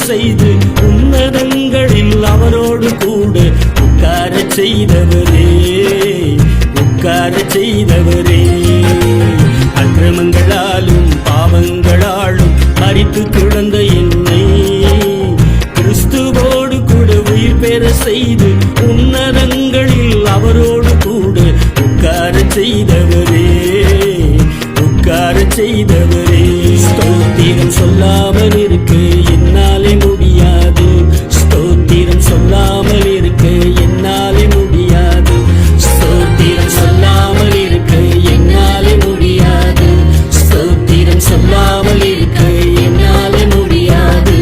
செய்து உன்னதங்களில் அவரோடு கூட உட்கார செய்தவரே, உட்கார செய்தவரே. அக்கிரமங்களாலும் பாவங்களாலும் மரித்து கிடந்த என்னை கிறிஸ்துவோடு கூட உயிர் பெற செய்து உன்னதங்களில் அவரோடு கூட உட்கார செய்தவரே, உட்கார செய்தவரே. ஸ்தோத்திரம் சொல்லாமல் இருக்க என்னாலே முடியாது, ஸ்தோத்திரம் சொல்லாமல் இருக்க என்னாலே முடியாது, ஸ்தோத்திரம் சொல்லாமல் இருக்க என்னாலே முடியாது, ஸ்தோத்திரம் சொல்லாமல் இருக்க என்னாலே முடியாது.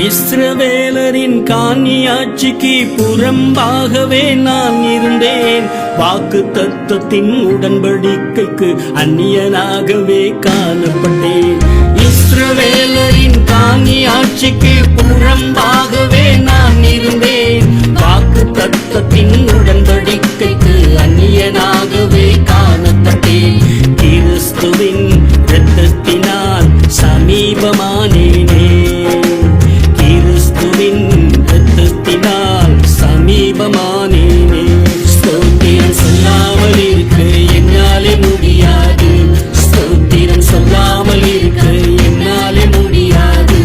இஸ்ரவேலரின் காணியாட்சிக்கு புறம்பாகவே நான் இருந்தேன். வாக்கு தத்தத்தின் உடன்படிக்கைக்கு அந்நியனாகவே காணப்பட்டேன். இஸ்ரவேலரின் காணியாட்சிக்கு புறம்பாகவே நான் இருந்தேன். வாக்கு தத்தத்தின் உடன்படிக்கைக்கு அந்நியனாகவே காணப்பட்டேன். கிறிஸ்துவின் இரத்தத்தினால் சமீபமானேனே, கிறிஸ்துவின் இரத்தத்தினால் சமீபமானேனே. ஸ்தோத்திரம் சொல்லாமல் இருக்க என்னாலே முடியாது, ஸ்தோத்திரம் சொல்லாமல் இருக்க என்னாலே முடியாது.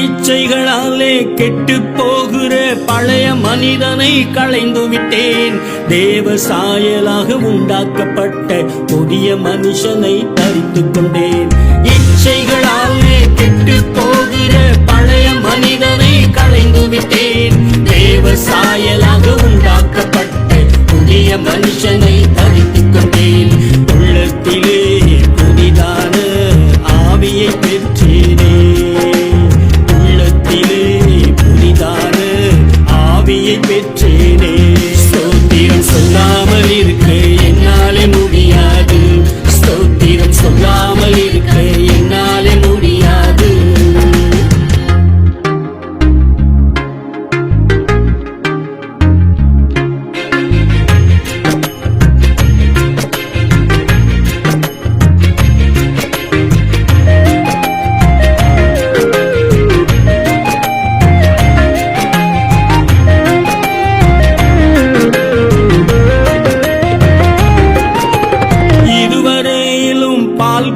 இச்சைகளாலே கெட்டு போகிற பழைய மனிதனை களைந்து விட்டேன். தேவ சாயலாக உண்டாக்கப்பட்ட புதிய மனுஷனை தரித்துக் கொண்டேன். இச்சைகளாலே கெட்டு போகிற பழைய மனிதனை களைந்து விட்டேன். தேவ சாயலாக உண்டாக்கப்பட்ட புதிய மனுஷனை தரித்துக் கொண்டேன். உள்ளத்திலே புதிதான ஆவியை பெற்றேனே, உள்ளத்திலே புதிதான ஆவியை பெற்றேனே. ஸ்தோத்திரம் சொல்லாமல் இருக்க என்னாலே முடியாது, ஸ்தோத்திரம் சொல்லாமல் இருக்க என்னாலே முடியாது.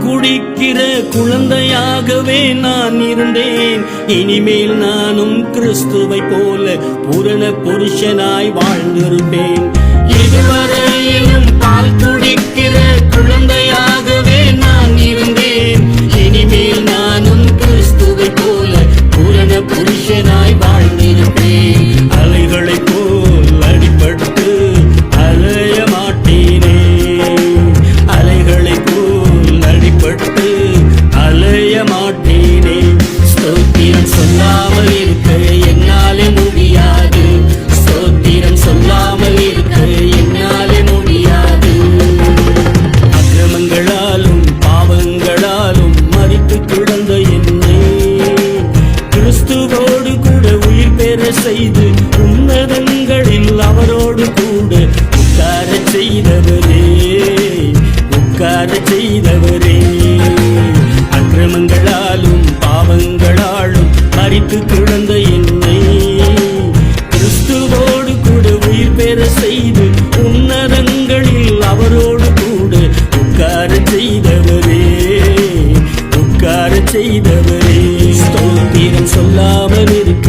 குடிக்கிற குழந்தையாகவே நான் இருந்தேன். இனிமேல் நானும் கிறிஸ்துவை போல பூரண புருஷனாய் வாழ்ந்திருப்பேன். இதுவரையிலும் பால் குடிக்கிற குழந்தையாகவே நான் இருந்தேன். இனிமேல் நானும் கிறிஸ்துவை போல பூரண புருஷனாய் வாழ்ந்திருப்பேன். அலைகளை போல் அடிபட்டு அலைய மாட்டேனே, அலைகளை போல் அடிபட்டு அலைய மாட்டேனே. ஸ்தோத்திரம் சொல்லாமல் இருக்க என்னாலே முடியாது, ஸ்தோத்திரம் சொல்லாமல் இருக்க என்னாலே முடியாது. அக்கிரமங்களாலும் பாவங்களாலும் மரித்து கிடந்த என்னை கிறிஸ்துவோடு கூட உயிர் பெற செய்து உன்னதங்களில் அவரோடு கூட உட்கார செய்தவரே, உட்கார செய்தவரே. அக்கிரமங்களாலும் பாவங்களாலும் மரித்து கிடந்த என்னை கிறிஸ்துவோடு கூட உயிர் பெற செய்து உன்னதங்களில் அவரோடு கூட உட்கார செய்தவரே, உட்கார செய்தவரே. ஸ்தோத்திரம் சொல்லாமல் இருக்க